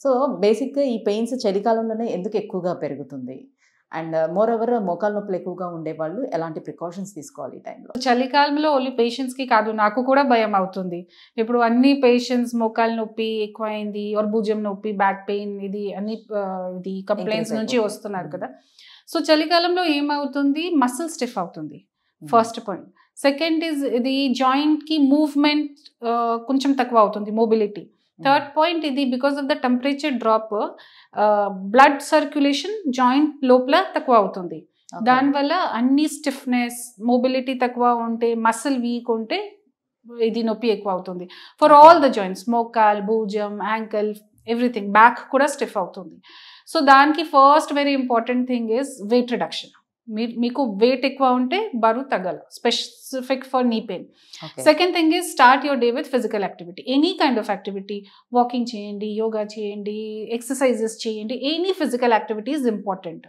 So, బేసిక్‌గా ఈ pains చలికాలంలోనే ఎందుకు ఎక్కువగా పెరుగుతుంది? అండ్ మోర్ ఓవర్ మోకాళ్ళ నొప్పులు ఎక్కువగా ఉండేవాళ్ళు ఎలాంటి ప్రికాషన్స్ తీసుకోవాలి ఈ టైంలో? చలికాలంలో ఓన్లీ పేషెంట్స్‌కి కాదు, నాకు కూడా భయం అవుతుంది. ఇప్పుడు అన్ని పేషెంట్స్ మోకాలు నొప్పి ఎక్కువైంది ఆర్ భుజం నొప్పి, బ్యాక్ పెయిన్ ఇది అన్ని ఇది కంప్లెయింట్స్ నుంచి వస్తున్నారు కదా. సో చలికాలంలో ఏమవుతుంది, మసిల్ స్టిఫ్ అవుతుంది ఫస్ట్ పాయింట్. సెకండ్ ఈజ్ ఇది జాయింట్కి మూవ్మెంట్ కొంచెం తక్కువ అవుతుంది, మొబిలిటీ. థర్డ్ పాయింట్ ఇది because of the temperature drop blood circulation joint లోపల తక్కువ అవుతుంది. దానివల్ల అన్ని స్టిఫ్నెస్, మొబిలిటీ తక్కువ ఉంటే, మసిల్ వీక్ ఉంటే ఇది నొప్పి ఎక్కువ అవుతుంది ఫర్ ఆల్ ద జాయింట్స్, మోకాల్, భుజం, యాంకిల్, ఎవ్రీథింగ్. బ్యాక్ కూడా స్టిఫ్ అవుతుంది. సో దానికి first very important thing is weight reduction. మీకు వెయిట్ ఎక్కువ ఉంటే బరువు తగ్గాలి, specific for knee pain. Second thing is start your day with physical activity, any kind of activity. Walking చేయండి, యోగా చేయండి, ఎక్సర్సైజెస్ చేయండి, any physical activity is important.